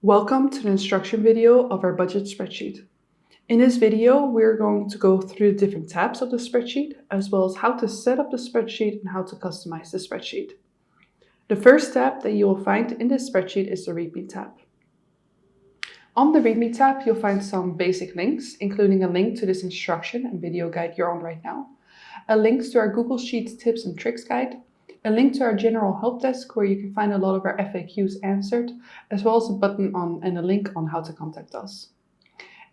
Welcome to the instruction video of our budget spreadsheet. In this video, we're going to go through the different tabs of the spreadsheet, as well as how to set up the spreadsheet and how to customize the spreadsheet. The first tab that you will find in this spreadsheet is the README tab. On the README tab, you'll find some basic links, including a link to this instruction and video guide you're on right now, a link to our Google Sheets tips and tricks guide, a link to our general help desk where you can find a lot of our FAQs answered, as well as a button and a link on how to contact us.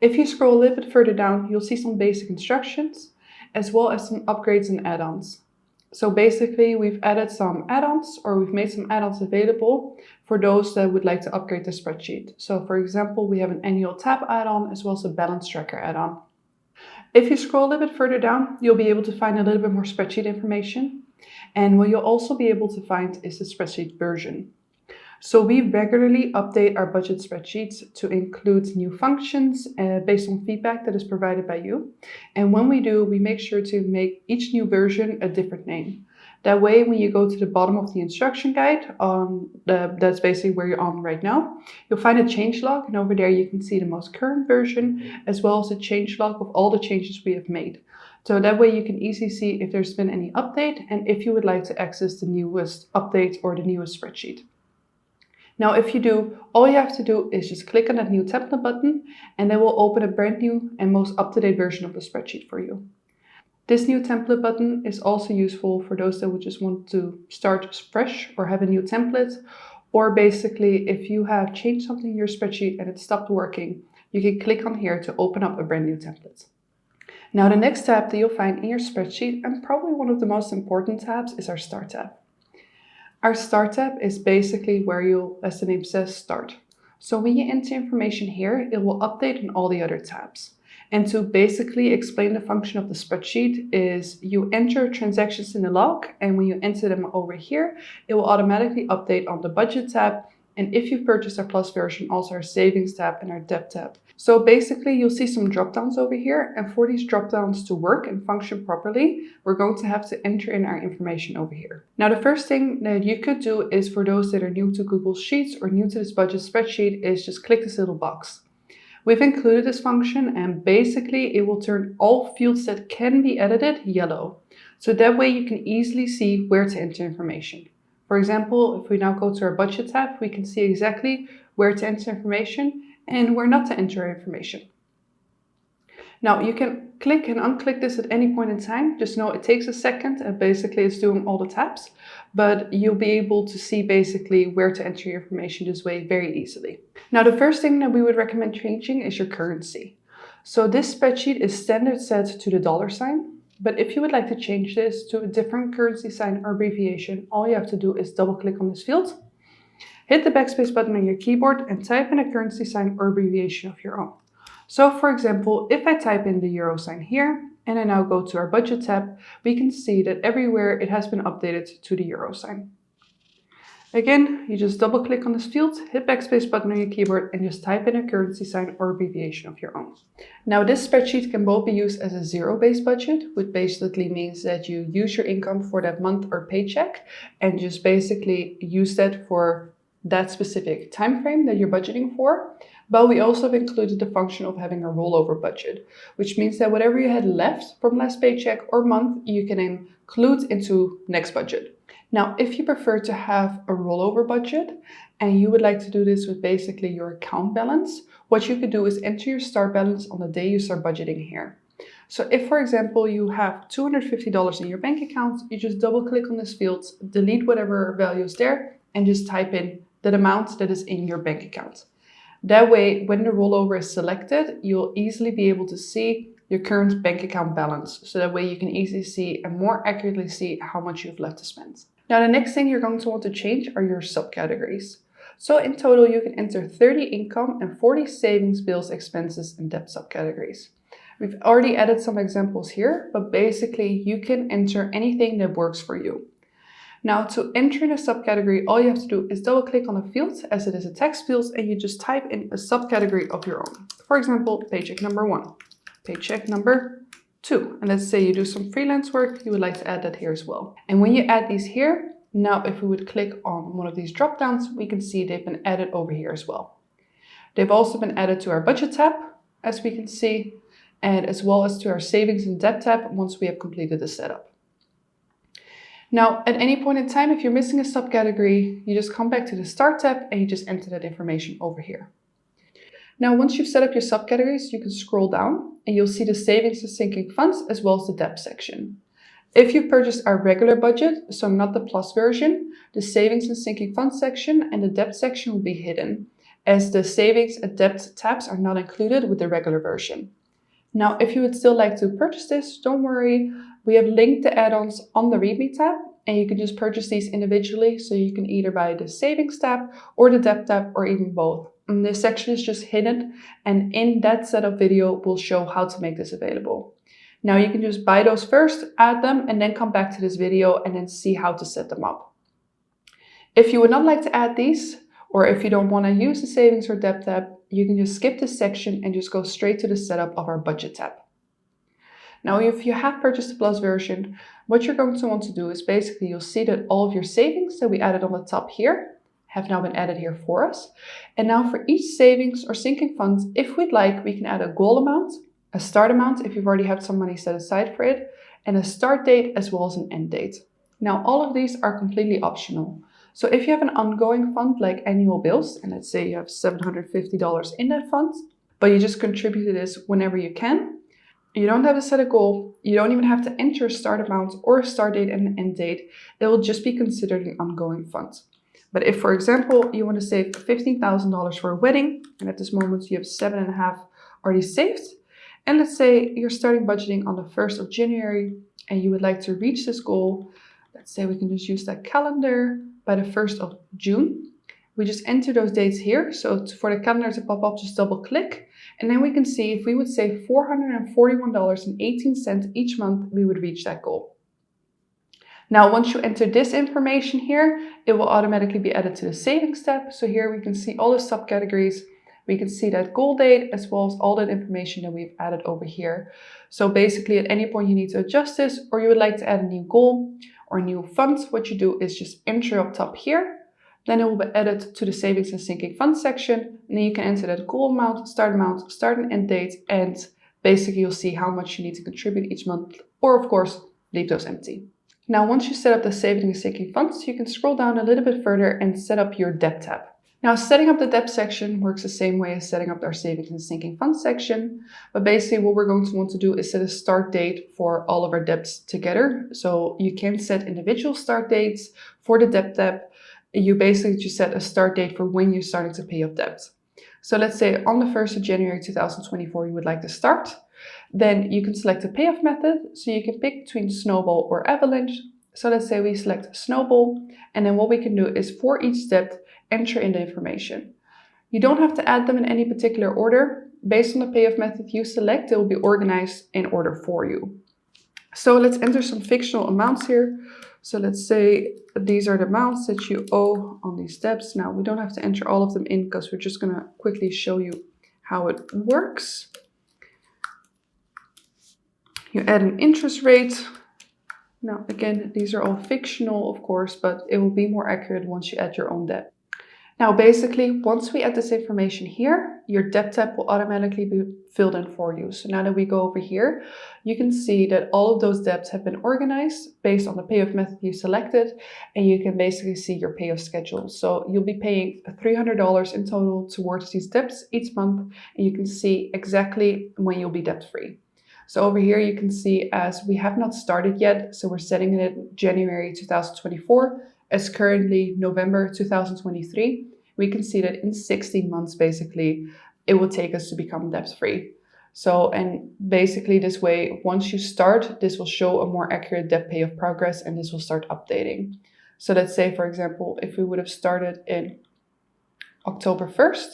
If you scroll a little bit further down, you'll see some basic instructions, as well as some upgrades and add-ons. So basically, we've added some add-ons, or we've made some add-ons available for those that would like to upgrade the spreadsheet. So for example, we have an annual tab add-on, as well as a balance tracker add-on. If you scroll a little bit further down, you'll be able to find a little bit more spreadsheet information. And what you'll also be able to find is the spreadsheet version. So we regularly update our budget spreadsheets to include new functions based on feedback that is provided by you. And when we do, we make sure to make each new version a different name. That way, when you go to the bottom of the instruction guide, that's basically where you're on right now, you'll find a changelog, and over there you can see the most current version, as well as a changelog of all the changes we have made. So that way you can easily see if there's been any update and if you would like to access the newest update or the newest spreadsheet. Now, if you do, all you have to do is just click on that new template button, and that will open a brand new and most up-to-date version of the spreadsheet for you. This new template button is also useful for those that would just want to start fresh or have a new template, or basically if you have changed something in your spreadsheet and it stopped working, you can click on here to open up a brand new template. Now, the next tab that you'll find in your spreadsheet, and probably one of the most important tabs, is our Start tab. Our Start tab is basically where you'll, as the name says, start. So when you enter information here, it will update in all the other tabs. And to basically explain the function of the spreadsheet is you enter transactions in the log, and when you enter them over here, it will automatically update on the budget tab. And if you purchase our Plus version, also our savings tab and our debt tab. So basically, you'll see some drop downs over here. And for these drop downs to work and function properly, we're going to have to enter in our information over here. Now, the first thing that you could do is, for those that are new to Google Sheets or new to this budget spreadsheet, is just click this little box. We've included this function, and basically it will turn all fields that can be edited yellow. So that way you can easily see where to enter information. For example, if we now go to our budget tab, we can see exactly where to enter information and where not to enter information. Now, you can click and unclick this at any point in time. Just know it takes a second, and basically it's doing all the tabs, but you'll be able to see basically where to enter your information this way very easily. Now, the first thing that we would recommend changing is your currency. So this spreadsheet is standard set to the dollar sign. But if you would like to change this to a different currency sign or abbreviation, all you have to do is double click on this field, hit the backspace button on your keyboard, and type in a currency sign or abbreviation of your own. So for example, if I type in the euro sign here, and I now go to our budget tab, we can see that everywhere it has been updated to the euro sign. Again, you just double click on this field, hit backspace button on your keyboard, and just type in a currency sign or abbreviation of your own. Now, this spreadsheet can both be used as a zero-based budget, which basically means that you use your income for that month or paycheck and just basically use that for that specific time frame that you're budgeting for. But we also have included the function of having a rollover budget, which means that whatever you had left from last paycheck or month, you can include into next budget. Now, if you prefer to have a rollover budget and you would like to do this with basically your account balance, what you could do is enter your start balance on the day you start budgeting here. So if, for example, you have $250 in your bank account, you just double click on this field, delete whatever value is there, and just type in that amount that is in your bank account. That way, when the rollover is selected, you'll easily be able to see your current bank account balance. So that way you can easily see and more accurately see how much you've left to spend. Now, the next thing you're going to want to change are your subcategories. So in total, you can enter 30 income and 40 savings, bills, expenses, and debt subcategories. We've already added some examples here, but basically you can enter anything that works for you. Now, to enter in a subcategory, all you have to do is double click on a field as it is a text field, and you just type in a subcategory of your own. For example, paycheck number 1, paycheck number 2. And let's say you do some freelance work, you would like to add that here as well. And when you add these here, Now, if we would click on one of these drop downs, we can see they've been added over here as well. They've also been added to our budget tab, as we can see, and as well as to our savings and debt tab once we have completed the setup. Now, at any point in time, if you're missing a subcategory, you just come back to the Start tab and you just enter that information over here. Now, once you've set up your subcategories, you can scroll down and you'll see the savings and sinking funds as well as the debt section. If you've purchased our regular budget, so not the plus version, the savings and sinking funds section and the debt section will be hidden, as the savings and debt tabs are not included with the regular version. Now, if you would still like to purchase this, don't worry. We have linked the add-ons on the README tab, and you can just purchase these individually. So you can either buy the savings tab or the debt tab or even both. And this section is just hidden, and in that setup video, we'll show how to make this available. Now you can just buy those first, add them, and then come back to this video and then see how to set them up. If you would not like to add these, or if you don't want to use the savings or debt tab, you can just skip this section and just go straight to the setup of our budget tab. Now, if you have purchased the plus version, what you're going to want to do is basically you'll see that all of your savings that we added on the top here have now been added here for us. And now for each savings or sinking fund, if we'd like, we can add a goal amount, a start amount if you've already had some money set aside for it, and a start date as well as an end date. Now, all of these are completely optional. So if you have an ongoing fund like annual bills, and let's say you have $750 in that fund, but you just contribute this whenever you can, you don't have to set a goal, you don't even have to enter a start amount or a start date and an end date, it will just be considered an ongoing fund. But if, for example, you want to save $15,000 for a wedding, and at this moment you have 7.5 already saved, and let's say you're starting budgeting on the 1st of January and you would like to reach this goal, let's say we can just use that calendar by the 1st of June. We just enter those dates here. So for the calendar to pop up, just double click. And then we can see if we would save $441.18 each month, we would reach that goal. Now, once you enter this information here, it will automatically be added to the savings tab. So here we can see all the subcategories. We can see that goal date as well as all that information that we've added over here. So basically at any point you need to adjust this, or you would like to add a new goal or new fund, what you do is just enter up top here. Then it will be added to the savings and sinking fund section. And then you can enter that goal amount, start and end date. And basically you'll see how much you need to contribute each month, or of course, leave those empty. Now, once you set up the savings and sinking funds, you can scroll down a little bit further and set up your debt tab. Now, setting up the debt section works the same way as setting up our savings and sinking fund section. But basically what we're going to want to do is set a start date for all of our debts together. So you can set individual start dates for the debt tab. You basically just set a start date for when you're starting to pay off debt. So let's say on the 1st of January 2024, you would like to start. Then you can select a payoff method. So you can pick between Snowball or Avalanche. So let's say we select Snowball. And then what we can do is for each debt, enter in the information. You don't have to add them in any particular order. Based on the payoff method you select, it will be organized in order for you. So let's enter some fictional amounts here. So let's say these are the amounts that you owe on these debts. Now, we don't have to enter all of them in because we're just going to quickly show you how it works. You add an interest rate. Now, again, these are all fictional, of course, but it will be more accurate once you add your own debt. Now, basically, once we add this information here, your debt tab will automatically be filled in for you. So now that we go over here, you can see that all of those debts have been organized based on the payoff method you selected, and you can basically see your payoff schedule. So you'll be paying $300 in total towards these debts each month, and you can see exactly when you'll be debt-free. So over here, you can see as we have not started yet, so we're setting it January 2024, as currently November 2023, we can see that in 16 months, basically, it will take us to become debt-free. So, and basically this way, once you start, this will show a more accurate debt payoff progress and this will start updating. So let's say, for example, if we would have started in October 1st,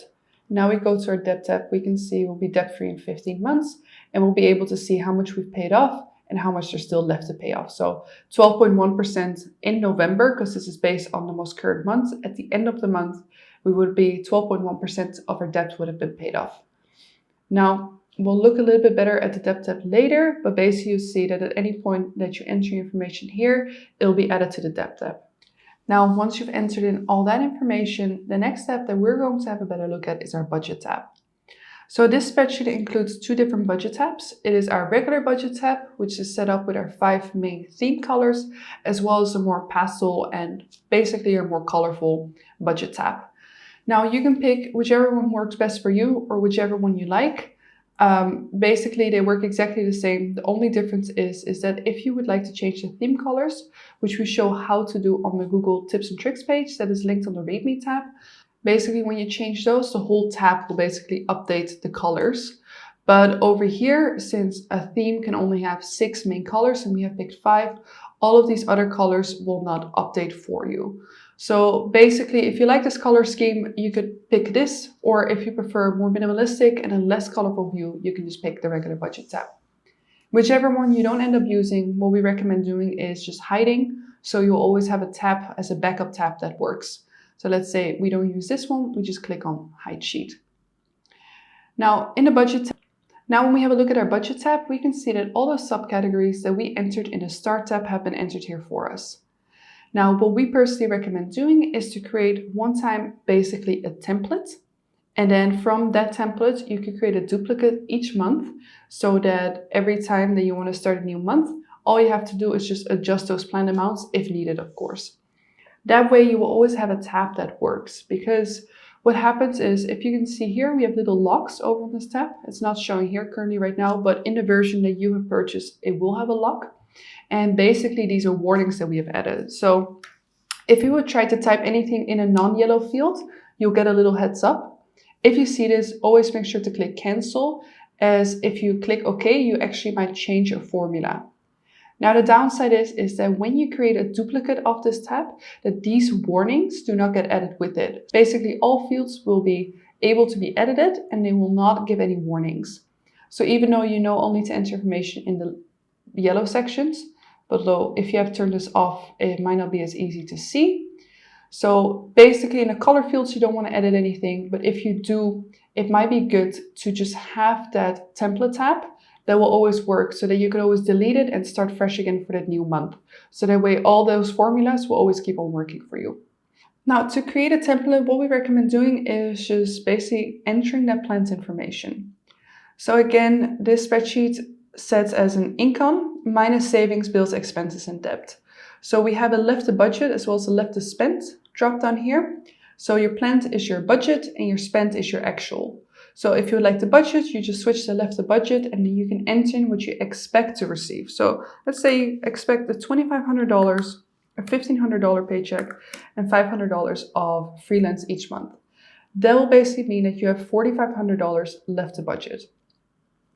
now we go to our debt tab, we can see we'll be debt-free in 15 months and we'll be able to see how much we've paid off and how much there's still left to pay off. So 12.1% in November, because this is based on the most current month. At the end of the month, we would be 12.1% of our debt would have been paid off. Now, we'll look a little bit better at the debt tab later, but basically you see that at any point that you enter your information here, it'll be added to the debt tab. Now, once you've entered in all that information, the next step that we're going to have a better look at is our budget tab. So this spreadsheet includes two different budget tabs. It is our regular budget tab, which is set up with our 5 main theme colors, as well as a more pastel and basically a more colorful budget tab. Now you can pick whichever one works best for you or whichever one you like. Basically, they work exactly the same. The only difference is that if you would like to change the theme colors, which we show how to do on the Google Tips and Tricks page that is linked on the Read Me tab, basically when you change those, the whole tab will basically update the colors. But over here, since a theme can only have 6 main colors and we have picked 5, all of these other colors will not update for you. So basically, if you like this color scheme, you could pick this, or if you prefer more minimalistic and a less colorful view, you can just pick the regular budget tab. Whichever one you don't end up using, what we recommend doing is just hiding, so you'll always have a tab as a backup tab that works. So let's say we don't use this one, we just click on Hide Sheet. Now in the budget tab, when we have a look at our budget tab, we can see that all the subcategories that we entered in the Start tab have been entered here for us. Now, what we personally recommend doing is to create one time basically a template. And then from that template, you can create a duplicate each month so that every time that you want to start a new month, all you have to do is just adjust those planned amounts if needed, of course. That way you will always have a tab that works, because what happens is, if you can see here, we have little locks over on this tab. It's not showing here currently right now, but in the version that you have purchased, it will have a lock. And basically these are warnings that we have added. So if you would try to type anything in a non-yellow field, you'll get a little heads up. If you see this, always make sure to click cancel, as if you click OK, you actually might change a formula. Now the downside is that when you create a duplicate of this tab, that these warnings do not get added with it. Basically all fields will be able to be edited and they will not give any warnings. So even though you know only to enter information in the yellow sections, but though if you have turned this off, it might not be as easy to see. So basically in the color fields, you don't want to edit anything, but if you do, it might be good to just have that template tab that will always work, so that you can always delete it and start fresh again for that new month. So that way all those formulas will always keep on working for you. Now to create a template, what we recommend doing is just basically entering that planned information. So again, this spreadsheet sets as an income minus savings, bills, expenses, and debt. So we have a left to budget as well as a left to spend drop down here. So your planned is your budget and your spend is your actual. So if you would like to budget, you just switch to left to budget and then you can enter in what you expect to receive. So let's say you expect a $2,500, a $1,500 paycheck, and $500 of freelance each month. That will basically mean that you have $4,500 left to budget.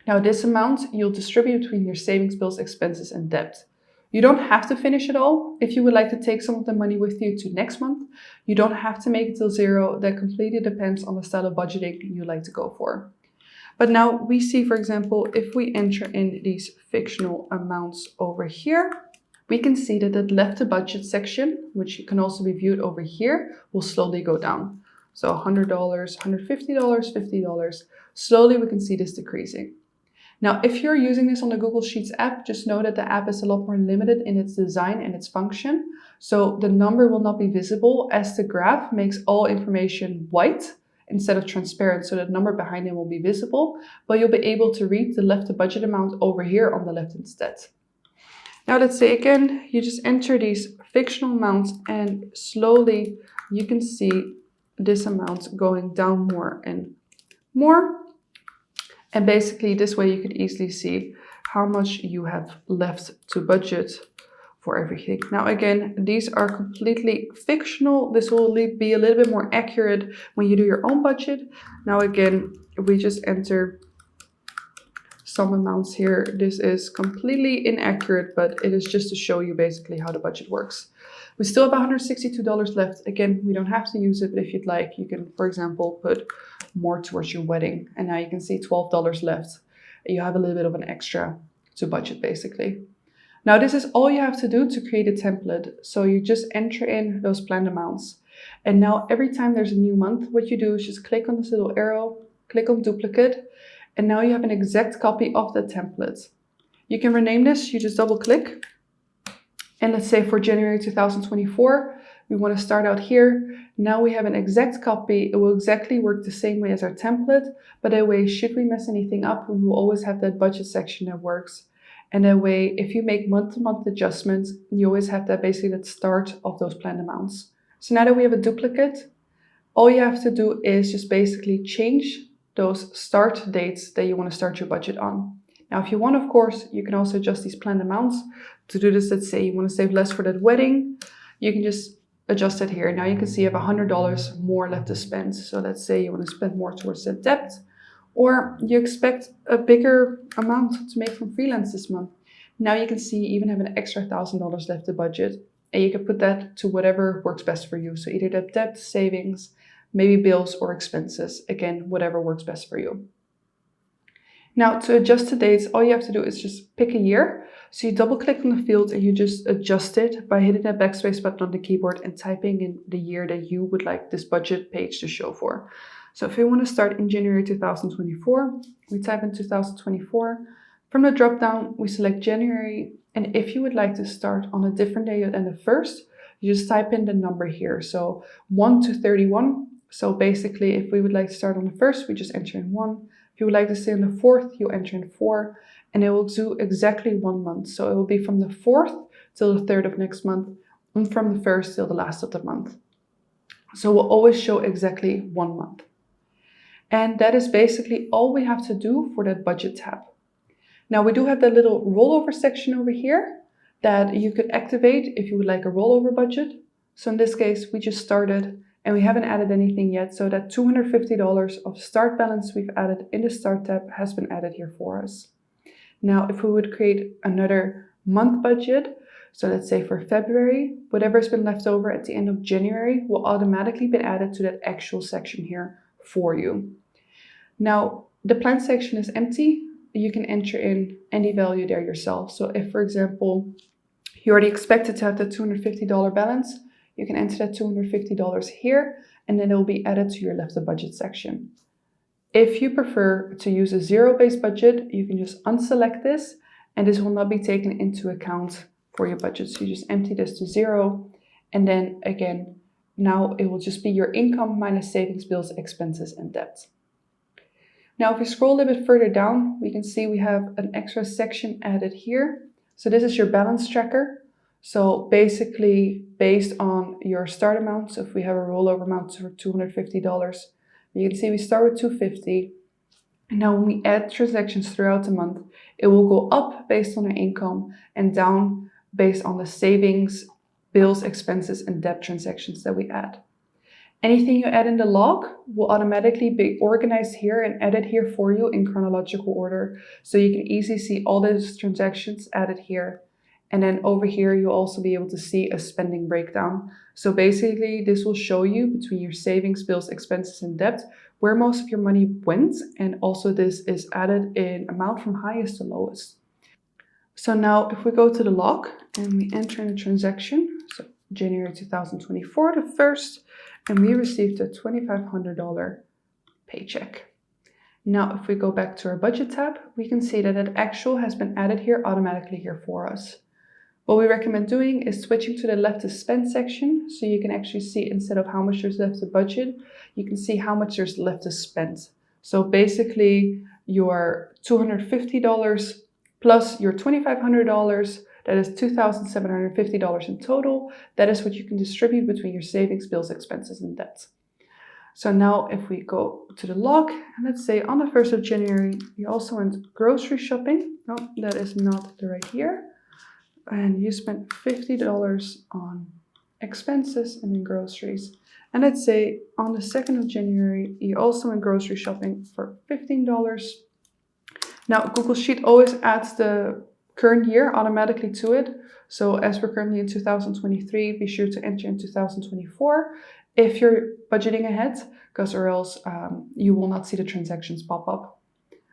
Now this amount you'll distribute between your savings, bills, expenses, and debt. You don't have to finish it all. If you would like to take some of the money with you to next month, you don't have to make it till zero. That completely depends on the style of budgeting you like to go for. But now we see, for example, if we enter in these fictional amounts over here, we can see that the left to budget section, which can also be viewed over here, will slowly go down. So $100, $150, $50. Slowly we can see this decreasing. Now, if you're using this on the Google Sheets app, just know that the app is a lot more limited in its design and its function. So the number will not be visible, as the graph makes all information white instead of transparent. So the number behind it will be visible, but you'll be able to read the left to budget amount over here on the left instead. Now let's say again, you just enter these fictional amounts and slowly you can see this amount going down more and more. And basically this way you could easily see how much you have left to budget for everything. Now again, these are completely fictional. This will be a little bit more accurate when you do your own budget. Now again, we just enter some amounts here. This is completely inaccurate, but it is just to show you basically how the budget works. We still have $162 left. Again, we don't have to use it, but if you'd like, you can, for example, put more towards your wedding. And now you can see $12 left. You have a little bit of an extra to budget basically. Now this is all you have to do to create a template. So you just enter in those planned amounts. And now every time there's a new month, what you do is just click on this little arrow, click on duplicate, and now you have an exact copy of the template. You can rename this, you just double click. And let's say for January 2024, We want to start out here. Now we have an exact copy. It will exactly work the same way as our template, but that way, should we mess anything up, we will always have that budget section that works. And that way, if you make month-to-month adjustments, you always have that basically that start of those planned amounts. So now that we have a duplicate, all you have to do is just basically change those start dates that you want to start your budget on. Now, if you want, of course, you can also adjust these planned amounts. To do this, let's say you want to save less for that wedding, you can just adjust it here. Now you can see you have $100 more left to spend. So let's say you want to spend more towards that debt, or you expect a bigger amount to make from freelance this month. Now you can see you even have an extra $1,000 left to budget, and you can put that to whatever works best for you. So either that debt, savings, maybe bills or expenses. Again, whatever works best for you. Now to adjust the dates, all you have to do is just pick a year. So you double click on the field and you just adjust it by hitting that backspace button on the keyboard and typing in the year that you would like this budget page to show for. So if we want to start in January 2024, we type in 2024. From the drop down, we select January. And if you would like to start on a different day than the 1st, you just type in the number here. So 1 to 31. So basically, if we would like to start on the 1st, we just enter in 1. If you would like to stay on the 4th, you enter in 4. And it will do exactly 1 month. So it will be from the 4th till the 3rd of next month, and from the 1st till the last of the month. So we'll always show exactly 1 month. And that is basically all we have to do for that budget tab. Now we do have that little rollover section over here that you could activate if you would like a rollover budget. So in this case, we just started and we haven't added anything yet. So that $250 of start balance we've added in the start tab has been added here for us. Now, if we would create another month budget, so let's say for February, whatever's been left over at the end of January will automatically be added to that actual section here for you. Now, the plan section is empty. You can enter in any value there yourself. So if, for example, you already expected to have the $250 balance, you can enter that $250 here, and then it will be added to your left of budget section. If you prefer to use a zero-based budget, you can just unselect this, and this will not be taken into account for your budget. So you just empty this to 0, and then again, now it will just be your income minus savings, bills, expenses, and debt. Now, if we scroll a little bit further down, we can see we have an extra section added here. So this is your balance tracker. So basically, based on your start amount, so if we have a rollover amount for $250, you can see we start with $250. And now when we add transactions throughout the month, it will go up based on our income and down based on the savings, bills, expenses, and debt transactions that we add. Anything you add in the log will automatically be organized here and added here for you in chronological order. So you can easily see all those transactions added here. And then over here, you'll also be able to see a spending breakdown. So basically, this will show you between your savings, bills, expenses, and debt, where most of your money went. And also this is added in amount from highest to lowest. So now if we go to the log and we enter in a transaction, so January 2024, the 1st, and we received a $2,500 paycheck. Now, if we go back to our budget tab, we can see that an actual has been added here automatically here for us. What we recommend doing is switching to the left to spend section, so you can actually see instead of how much there's left to budget, you can see how much there's left to spend. So basically, your $250 plus your $2,500, that is $2,750 in total. That is what you can distribute between your savings, bills, expenses, and debts. So now if we go to the log, and let's say on the 1st of January, you also went grocery shopping. No, that is not the right year. And you spent $50 on expenses and then groceries. And let's say on the 2nd of January, you also went grocery shopping for $15. Now, Google Sheet always adds the current year automatically to it. So as we're currently in 2023, be sure to enter in 2024 if you're budgeting ahead, because or else you will not see the transactions pop up.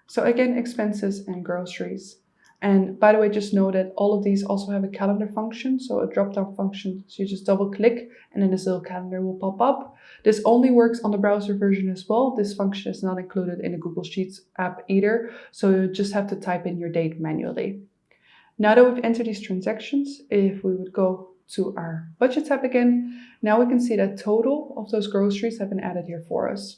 So again, expenses and groceries. And by the way, just know that all of these also have a calendar function, so a drop-down function. So you just double click and then this little calendar will pop up. This only works on the browser version as well. This function is not included in the Google Sheets app either, so you just have to type in your date manually. Now that we've entered these transactions, if we would go to our budget tab again, now we can see that total of those groceries have been added here for us.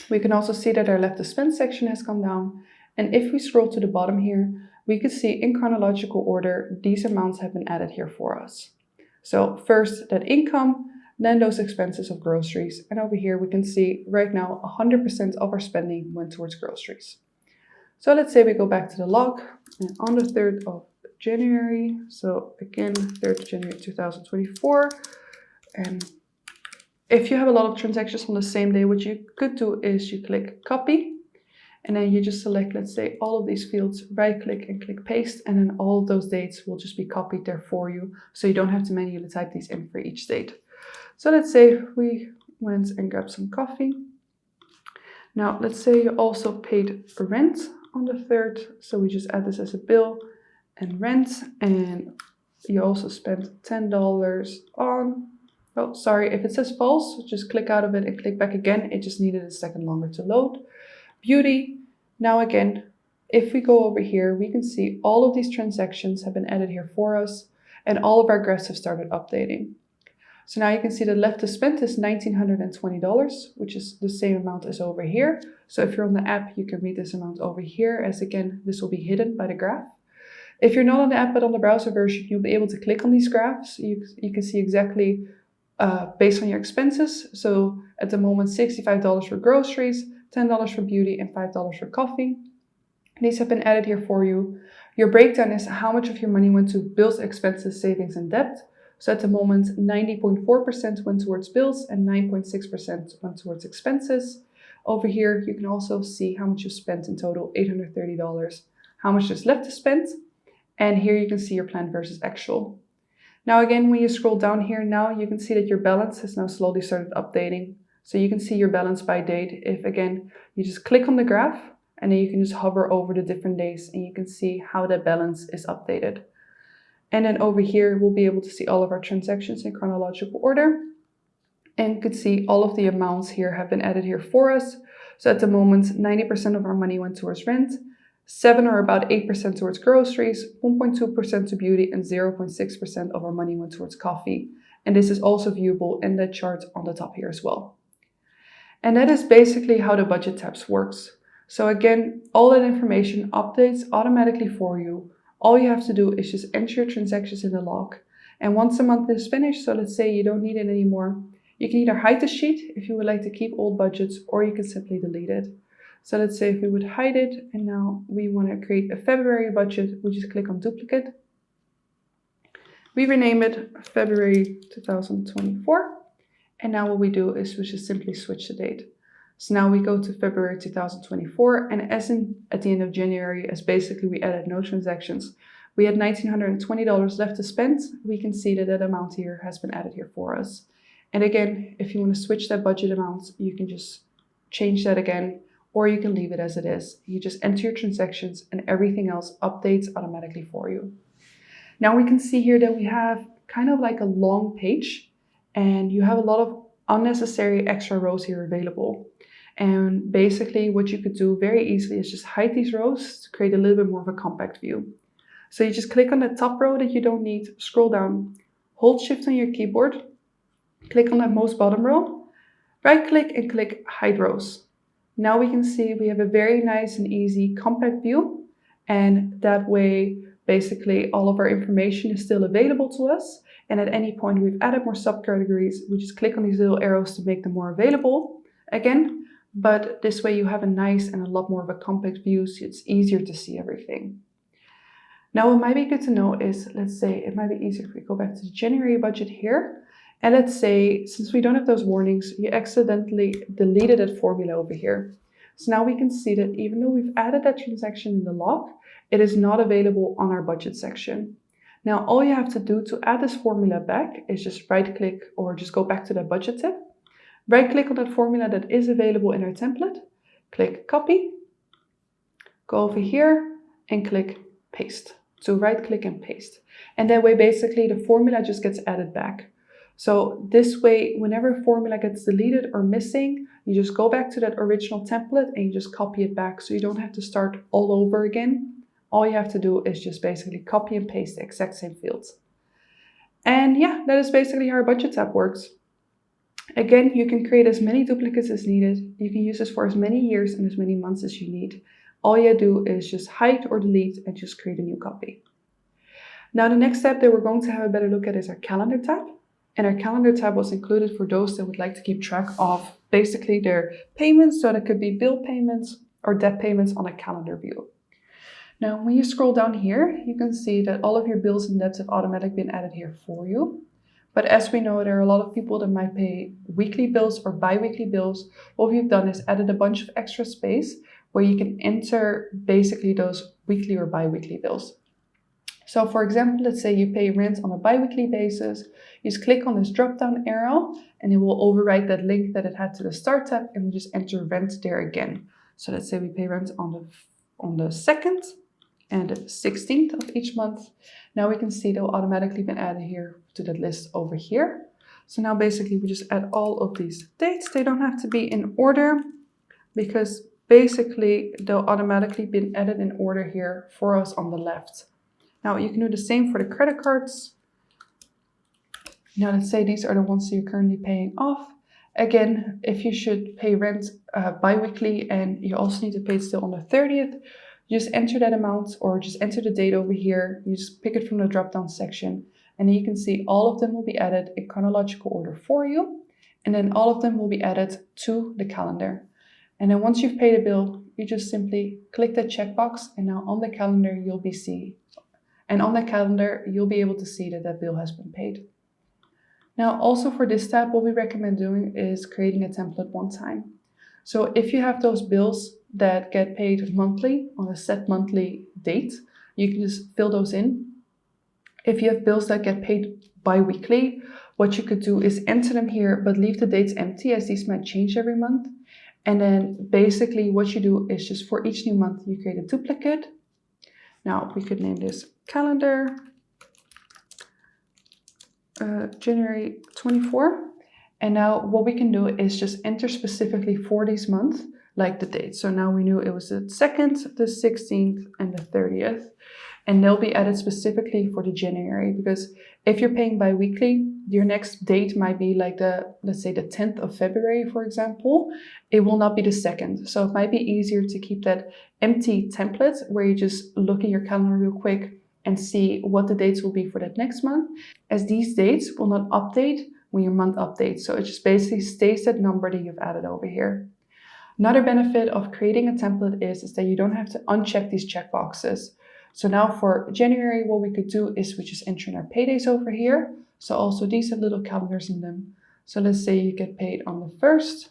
We can also see that our left to spend section has gone down. And if we scroll to the bottom here, we can see in chronological order, these amounts have been added here for us. So first that income, then those expenses of groceries. And over here, we can see right now 100% of our spending went towards groceries. So let's say we go back to the log and on the 3rd of January. So again, 3rd of January 2024. And if you have a lot of transactions on the same day, what you could do is you click copy. And then you just select, let's say, all of these fields, right click and click paste. And then all of those dates will just be copied there for you. So you don't have to manually type these in for each date. So let's say we went and grabbed some coffee. Now, let's say you also paid rent on the 3rd. So we just add this as a bill and rent. And you also spent $10 on, oh, sorry, if it says false, just click out of it and click back again. It just needed a second longer to load. Beauty. Now again, if we go over here, we can see all of these transactions have been added here for us and all of our graphs have started updating. So now you can see the left to spend is $1,920, which is the same amount as over here. So if you're on the app, you can read this amount over here, as again, this will be hidden by the graph. If you're not on the app but on the browser version, you'll be able to click on these graphs. You can see exactly based on your expenses. So at the moment, $65 for groceries, $10 for beauty, and $5 for coffee. These have been added here for you. Your breakdown is how much of your money went to bills, expenses, savings, and debt. So at the moment, 90.4% went towards bills and 9.6% went towards expenses. Over here, you can also see how much you spent in total, $830, how much is left to spend. And here you can see your plan versus actual. Now again, when you scroll down here now, you can see that your balance has now slowly started updating. So you can see your balance by date. If again, you just click on the graph and then you can just hover over the different days and you can see how that balance is updated. And then over here, we'll be able to see all of our transactions in chronological order. And you can see all of the amounts here have been added here for us. So at the moment, 90% of our money went towards rent, 7 or about 8% towards groceries, 1.2% to beauty, and 0.6% of our money went towards coffee. And this is also viewable in the chart on the top here as well. And that is basically how the budget tabs works. So again, all that information updates automatically for you. All you have to do is just enter your transactions in the log. And once the month is finished, so let's say you don't need it anymore, you can either hide the sheet if you would like to keep old budgets, or you can simply delete it. So let's say if we would hide it and now we want to create a February budget, we just click on duplicate. We rename it February 2024. And now what we do is we just simply switch the date. So now we go to February 2024, and as in at the end of January, as basically we added no transactions, we had $1,920 left to spend. We can see that that amount here has been added here for us. And again, if you want to switch that budget amount, you can just change that again, or you can leave it as it is. You just enter your transactions and everything else updates automatically for you. Now we can see here that we have kind of like a long page, and you have a lot of unnecessary extra rows here available. And basically what you could do very easily is just hide these rows to create a little bit more of a compact view. So you just click on the top row that you don't need, scroll down, hold shift on your keyboard, click on that most bottom row, right click and click hide rows. Now we can see we have a very nice and easy compact view, and that way basically all of our information is still available to us. And at any point we've added more subcategories, we just click on these little arrows to make them more available again. But this way you have a nice and a lot more of a compact view, so it's easier to see everything. Now what might be good to know is, let's say it might be easier if we go back to the January budget here. And let's say, since we don't have those warnings, you accidentally deleted that formula over here. So now we can see that even though we've added that transaction in the log, it is not available on our budget section. Now, all you have to do to add this formula back is just right click or just go back to the budget tab. Right click on that formula that is available in our template, click copy, go over here and click paste. So right click and paste. And that way basically the formula just gets added back. So this way, whenever a formula gets deleted or missing, you just go back to that original template and you just copy it back. So you don't have to start all over again. All you have to do is just basically copy and paste the exact same fields. And yeah, that is basically how our budget tab works. Again, you can create as many duplicates as needed. You can use this for as many years and as many months as you need. All you do is just hide or delete and just create a new copy. Now, the next step that we're going to have a better look at is our calendar tab. And our calendar tab was included for those that would like to keep track of basically their payments. So that could be bill payments or debt payments on a calendar view. Now, when you scroll down here, you can see that all of your bills and debts have automatically been added here for you. But as we know, there are a lot of people that might pay weekly bills or bi-weekly bills. What we've done is added a bunch of extra space where you can enter basically those weekly or bi-weekly bills. So for example, let's say you pay rent on a bi-weekly basis. You just click on this drop-down arrow and it will overwrite that link that it had to the Start tab, and we just enter rent there again. So let's say we pay rent on the 2nd and the 16th of each month. Now we can see they'll automatically been added here to that list over here. So now basically we just add all of these dates. They don't have to be in order because basically they'll automatically been added in order here for us on the left. Now you can do the same for the credit cards. Now let's say these are the ones that you're currently paying off. Again, if you should pay rent bi-weekly and you also need to pay it still on the 30th, you just enter that amount or just enter the date over here. You just pick it from the drop-down section and then you can see all of them will be added in chronological order for you. And then all of them will be added to the calendar. And then once you've paid a bill, you just simply click that checkbox and now on the calendar you'll be able to see that that bill has been paid. Now also for this tab, what we recommend doing is creating a template one time. So if you have those bills that get paid monthly on a set monthly date, you can just fill those in. If you have bills that get paid bi-weekly, what you could do is enter them here, but leave the dates empty as these might change every month. And then basically what you do is just for each new month, you create a duplicate. Now we could name this calendar January 24. And now what we can do is just enter specifically for these months, like the date. So now we knew it was the 2nd, the 16th, and the 30th. And they'll be added specifically for the January, because if you're paying bi-weekly, your next date might be like let's say the 10th of February, for example. It will not be the 2nd. So it might be easier to keep that empty template where you just look in your calendar real quick and see what the dates will be for that next month, as these dates will not update when your month updates. So it just basically stays that number that you've added over here. Another benefit of creating a template is that you don't have to uncheck these checkboxes. So now for January, what we could do is we just enter in our paydays over here. So also these have little calendars in them. So let's say you get paid on the 1st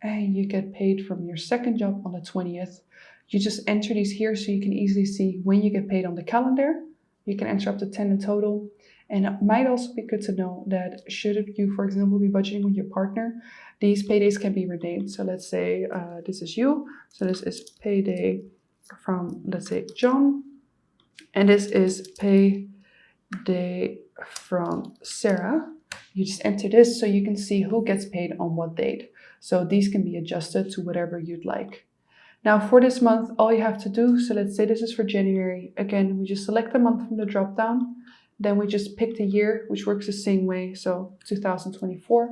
and you get paid from your second job on the 20th. You just enter these here so you can easily see when you get paid on the calendar. You can enter up to 10 in total. And it might also be good to know that should you, for example, be budgeting with your partner, these paydays can be renamed. So let's say this is you. So this is payday from, let's say, John. And this is payday from Sarah. You just enter this so you can see who gets paid on what date. So these can be adjusted to whatever you'd like. Now for this month, all you have to do, so let's say this is for January. Again, we just select the month from the drop down. Then we just pick the year, which works the same way, so 2024.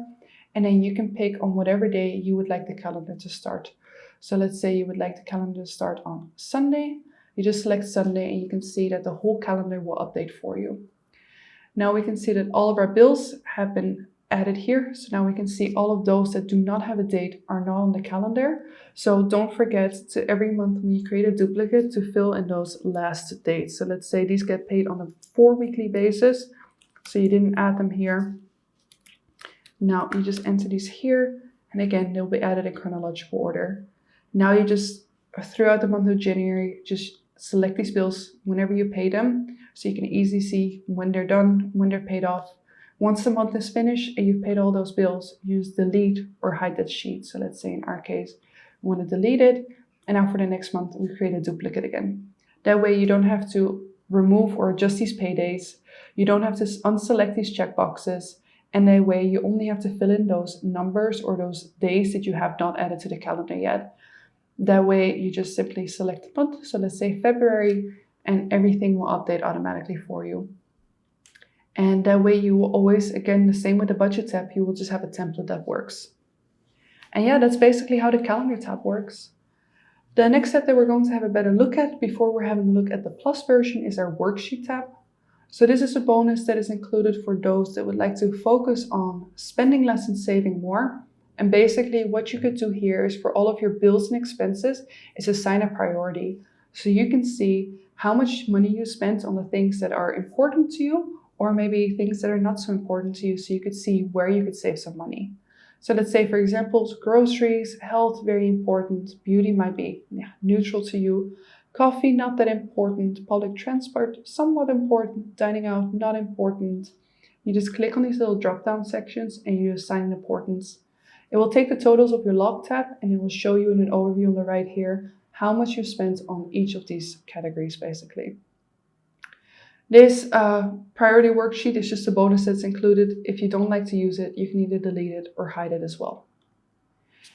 And then you can pick on whatever day you would like the calendar to start. So let's say you would like the calendar to start on Sunday. You just select Sunday and you can see that the whole calendar will update for you. Now we can see that all of our bills have been added here. So now we can see all of those that do not have a date are not on the calendar. So don't forget to every month when you create a duplicate to fill in those last dates. So let's say these get paid on a 4-weekly basis. So you didn't add them here. Now you just enter these here. And again, they'll be added in chronological order. Now you just, throughout the month of January, just select these bills whenever you pay them. So you can easily see when they're done, when they're paid off. Once the month is finished and you've paid all those bills, use delete or hide that sheet. So let's say in our case, we want to delete it. And now for the next month, we create a duplicate again. That way you don't have to remove or adjust these paydays. You don't have to unselect these checkboxes. And that way you only have to fill in those numbers or those days that you have not added to the calendar yet. That way you just simply select the month. So let's say February, and everything will update automatically for you. And that way you will always, again, the same with the budget tab, you will just have a template that works. And yeah, that's basically how the calendar tab works. The next step that we're going to have a better look at before we're having a look at the plus version is our worksheet tab. So this is a bonus that is included for those that would like to focus on spending less and saving more. And basically what you could do here is for all of your bills and expenses is assign a priority. So you can see how much money you spent on the things that are important to you, or maybe things that are not so important to you, so you could see where you could save some money. So let's say, for example, groceries, health, very important. Beauty might be neutral to you. Coffee, not that important. Public transport, somewhat important. Dining out, not important. You just click on these little drop-down sections and you assign an importance. It will take the totals of your log tab and it will show you in an overview on the right here how much you spent on each of these categories, basically. This priority worksheet is just a bonus that's included. If you don't like to use it, you can either delete it or hide it as well.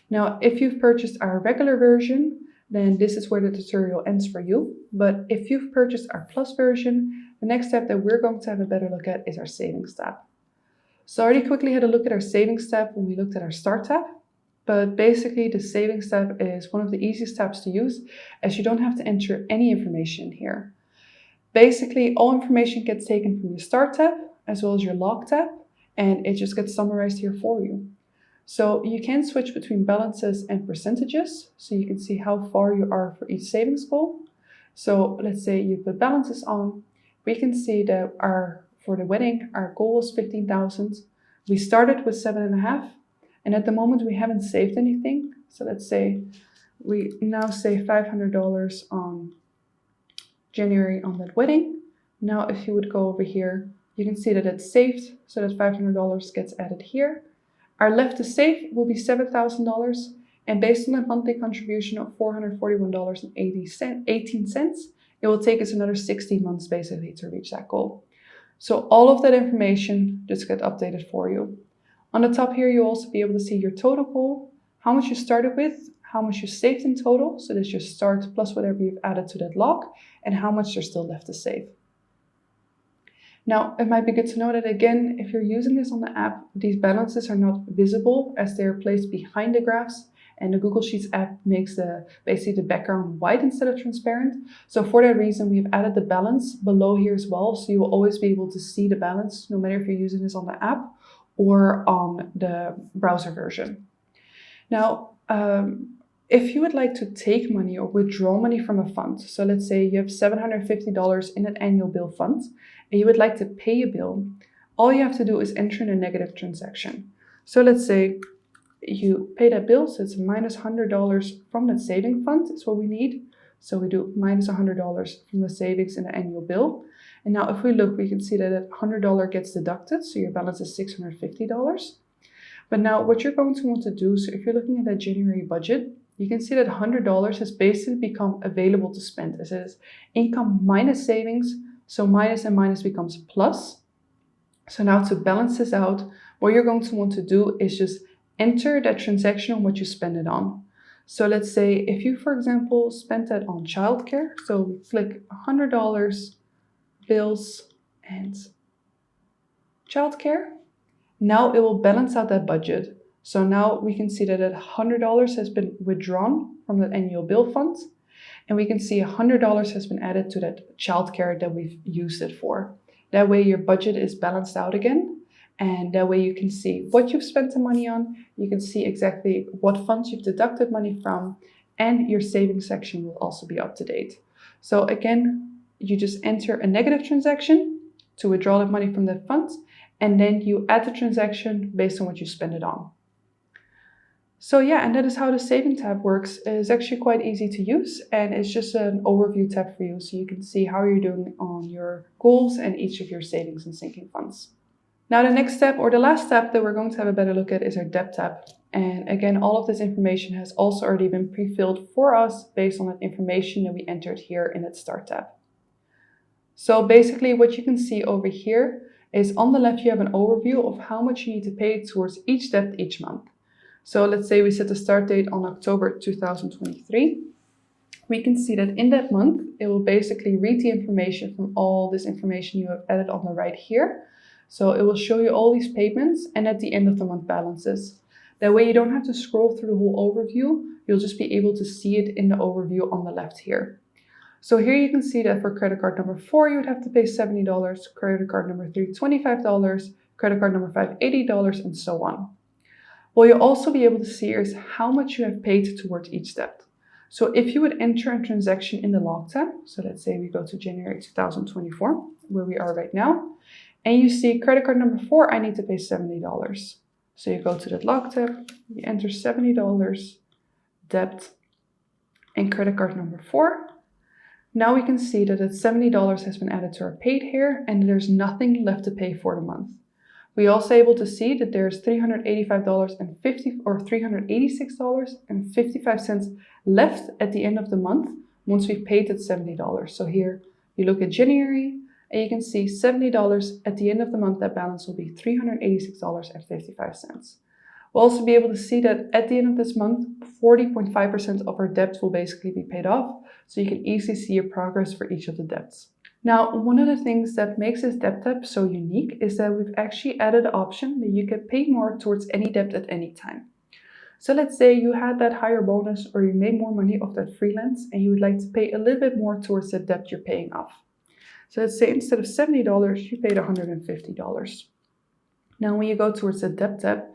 Now, if you've purchased our regular version, then this is where the tutorial ends for you. But if you've purchased our plus version, the next step that we're going to have a better look at is our savings tab. So I already quickly had a look at our savings tab when we looked at our start tab. But basically, the savings tab is one of the easiest tabs to use, as you don't have to enter any information here. Basically, all information gets taken from your Start tab as well as your Log tab, and it just gets summarized here for you. So you can switch between balances and percentages, so you can see how far you are for each savings goal. So let's say you put balances on, we can see that for the wedding, our goal was 15,000. We started with 7.5, and at the moment we haven't saved anything. So let's say we now save $500 on January on that wedding. Now if you would go over here, you can see that it's saved, so that $500 gets added here. Our left to save will be $7,000, and based on a monthly contribution of $441.18, it will take us another 60 months basically to reach that goal. So all of that information just get updated for you. On the top here, you'll also be able to see your total goal, how much you started with, how much you saved in total, so that's your start plus whatever you've added to that log, and how much there's still left to save. Now, it might be good to know that again, if you're using this on the app, these balances are not visible as they are placed behind the graphs, and the Google Sheets app makes basically the background white instead of transparent. So for that reason, we've added the balance below here as well, so you will always be able to see the balance, no matter if you're using this on the app or on the browser version. Now, if you would like to take money or withdraw money from a fund, so let's say you have $750 in an annual bill fund and you would like to pay a bill, all you have to do is enter in a negative transaction. So let's say you pay that bill, so it's minus $100 from that saving fund is what we need. So we do minus $100 from the savings in the annual bill. And now if we look, we can see that that $100 gets deducted, so your balance is $650. But now what you're going to want to do, so if you're looking at that January budget, you can see that $100 has basically become available to spend, as it is income minus savings. So minus and minus becomes plus. So now to balance this out, what you're going to want to do is just enter that transaction on what you spend it on. So let's say if you, for example, spent that on childcare, so we click $100, bills and childcare. Now it will balance out that budget. So now we can see that $100 has been withdrawn from that annual bill fund, and we can see $100 has been added to that childcare that we've used it for. That way your budget is balanced out again, and that way you can see what you've spent the money on, you can see exactly what funds you've deducted money from, and your savings section will also be up to date. So again, you just enter a negative transaction to withdraw that money from that fund, and then you add the transaction based on what you spend it on. So yeah, and that is how the saving tab works. It's actually quite easy to use, and it's just an overview tab for you, so you can see how you're doing on your goals and each of your savings and sinking funds. Now the next step, or the last step that we're going to have a better look at, is our debt tab. And again, all of this information has also already been pre-filled for us based on that information that we entered here in that start tab. So basically what you can see over here is on the left you have an overview of how much you need to pay towards each debt each month. So let's say we set the start date on October 2023. We can see that in that month, it will basically read the information from all this information you have added on the right here. So it will show you all these payments and at the end of the month balances. That way you don't have to scroll through the whole overview. You'll just be able to see it in the overview on the left here. So here you can see that for credit card number 4, you would have to pay $70, credit card number 3, $25, credit card number 5, $80, and so on. What you'll also be able to see is how much you have paid towards each debt. So if you would enter a transaction in the log tab, so let's say we go to January 2024, where we are right now, and you see credit card number 4, I need to pay $70. So you go to that log tab, you enter $70, debt, and credit card number 4. Now we can see that that $70 has been added to our paid here, and there's nothing left to pay for the month. We also able to see that there's $385.50 or $386.55 left at the end of the month once we've paid that $70. So here you look at January and you can see $70 at the end of the month. That balance will be $386.55. We'll also be able to see that at the end of this month, 40.5% of our debt will basically be paid off. So you can easily see your progress for each of the debts. Now, one of the things that makes this debt tab so unique is that we've actually added an option that you can pay more towards any debt at any time. So let's say you had that higher bonus or you made more money off that freelance and you would like to pay a little bit more towards the debt you're paying off. So let's say instead of $70, you paid $150. Now, when you go towards the debt tab,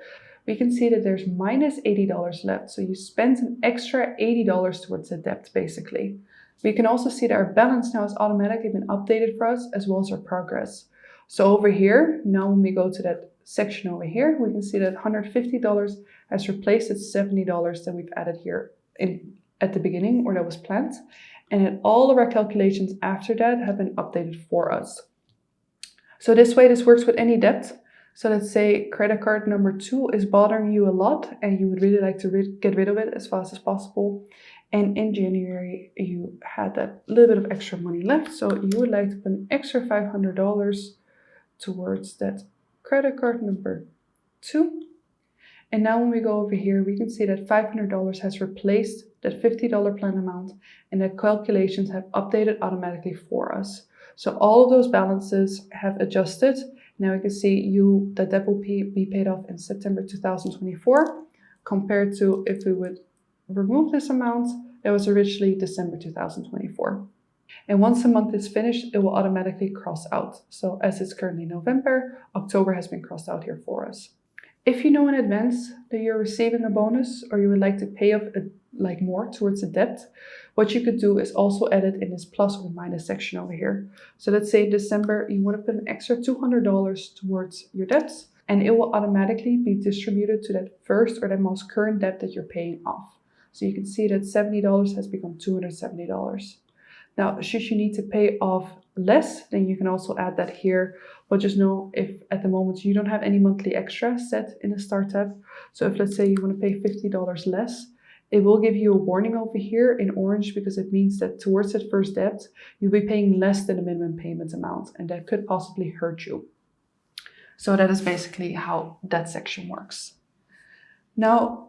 we can see that there's minus $80 left. So you spent an extra $80 towards the debt, basically. We can also see that our balance now has automatically been updated for us, as well as our progress. So over here, now when we go to that section over here, we can see that $150 has replaced that $70 that we've added here at the beginning, or that was planned. And then all of our calculations after that have been updated for us. So this way, this works with any debt. So let's say credit card number 2 is bothering you a lot and you would really like to get rid of it as fast as possible. And in January, you had that little bit of extra money left. So you would like to put an extra $500 towards that credit card number 2. And now when we go over here, we can see that $500 has replaced that $50 plan amount and the calculations have updated automatically for us. So all of those balances have adjusted. Now we can see that debt will be paid off in September 2024 compared to if we would remove this amount that was originally December 2024. And once a month is finished, it will automatically cross out. So as it's currently November, October has been crossed out here for us. If you know in advance that you're receiving a bonus or you would like to pay off more towards a debt, what you could do is also add it in this plus or minus section over here. So let's say in December, you want to put an extra $200 towards your debts, and it will automatically be distributed to that first or that most current debt that you're paying off. So you can see that $70 has become $270. Now, should you need to pay off less, then you can also add that here. But just know if at the moment you don't have any monthly extra set in the start tab. So if let's say you want to pay $50 less, it will give you a warning over here in orange because it means that towards that first debt, you'll be paying less than the minimum payment amount, and that could possibly hurt you. So that is basically how that section works. Now,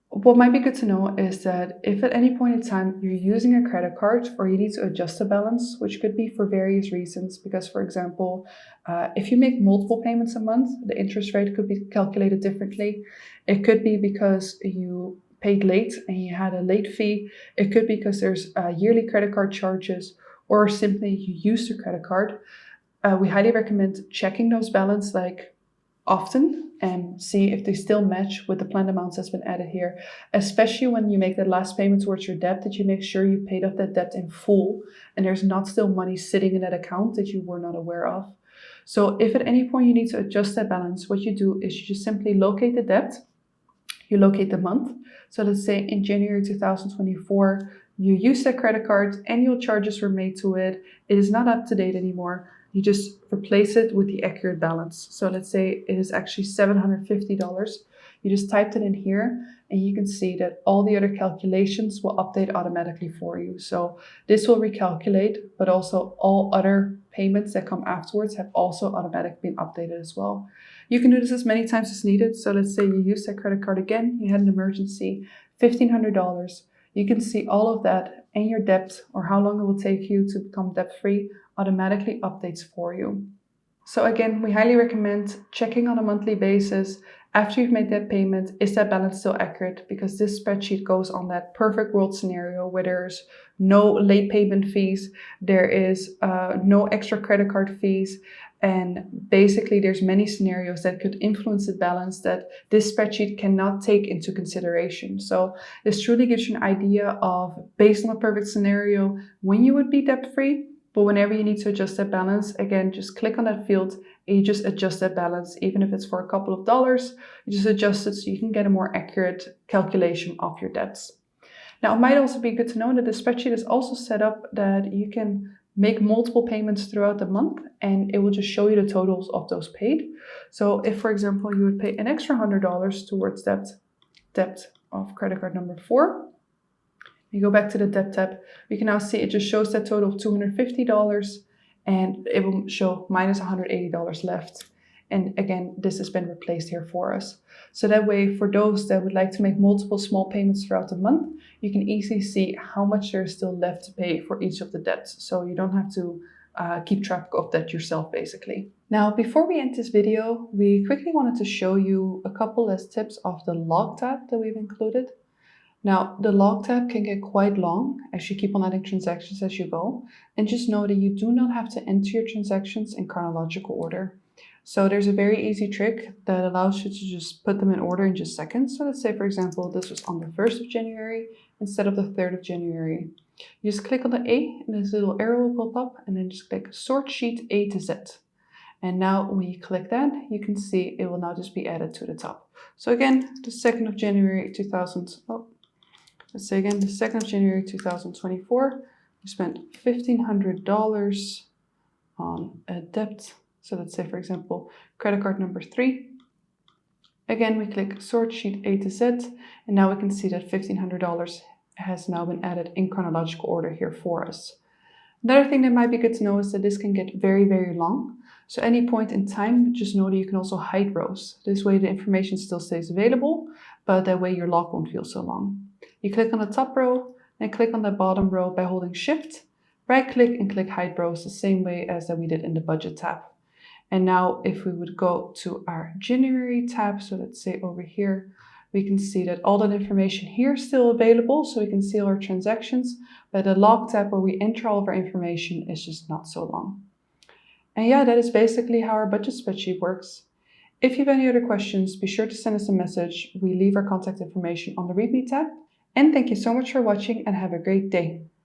what might be good to know is that if at any point in time you're using a credit card or you need to adjust the balance, which could be for various reasons, because for example, if you make multiple payments a month, the interest rate could be calculated differently. It could be because you paid late and you had a late fee. It could be because there's yearly credit card charges, or simply you used your credit card. We highly recommend checking those balance often and see if they still match with the planned amounts that's been added here, especially when you make that last payment towards your debt, that you make sure you paid off that debt in full and there's not still money sitting in that account that you were not aware of. So if at any point you need to adjust that balance, what you do is you just simply locate the debt, you locate the month. So let's say in January 2024, you use that credit card, annual charges were made to it, it is not up to date anymore. You just replace it with the accurate balance. So let's say it is actually $750. You just typed it in here and you can see that all the other calculations will update automatically for you. So this will recalculate, but also all other payments that come afterwards have also automatically been updated as well. You can do this as many times as needed. So let's say you use that credit card again, you had an emergency, $1,500. You can see all of that and your debt or how long it will take you to become debt-free automatically updates for you. So again, we highly recommend checking on a monthly basis after you've made that payment, is that balance still accurate? Because this spreadsheet goes on that perfect world scenario where there's no late payment fees, there is no extra credit card fees, and basically there's many scenarios that could influence the balance that this spreadsheet cannot take into consideration. So this truly gives you an idea of, based on a perfect scenario, when you would be debt-free. But whenever you need to adjust that balance, again, just click on that field and you just adjust that balance. Even if it's for a couple of dollars, you just adjust it so you can get a more accurate calculation of your debts. Now, it might also be good to know that the spreadsheet is also set up that you can make multiple payments throughout the month and it will just show you the totals of those paid. So if, for example, you would pay an extra $100 towards debt of credit card number 4, you go back to the debt tab, you can now see it just shows that total of $250 and it will show minus $180 left. And again, this has been replaced here for us. So that way, for those that would like to make multiple small payments throughout the month, you can easily see how much there is still left to pay for each of the debts. So you don't have to keep track of that yourself, basically. Now, before we end this video, we quickly wanted to show you a couple less tips of the log tab that we've included. Now, the log tab can get quite long as you keep on adding transactions as you go. And just know that you do not have to enter your transactions in chronological order. So there's a very easy trick that allows you to just put them in order in just seconds. So let's say, for example, this was on the 1st of January instead of the 3rd of January. You just click on the A and this little arrow will pop up and then just click Sort Sheet A to Z. And now when you click that, you can see it will now just be added to the top. So again, the 2nd of January 2024, we spent $1,500 on a debt. So let's say, for example, credit card number 3. Again, we click Sort Sheet A to Z, and now we can see that $1,500 has now been added in chronological order here for us. Another thing that might be good to know is that this can get very, very long. So at any point in time, just know that you can also hide rows. This way the information still stays available, but that way your log won't feel so long. You click on the top row and click on the bottom row by holding Shift, right click and click Hide Rows the same way as that we did in the Budget tab. And now if we would go to our January tab, so let's say over here, we can see that all that information here is still available, so we can see all our transactions, but the log tab where we enter all of our information is just not so long. And yeah, that is basically how our budget spreadsheet works. If you have any other questions, be sure to send us a message. We leave our contact information on the README tab. And thank you so much for watching and have a great day.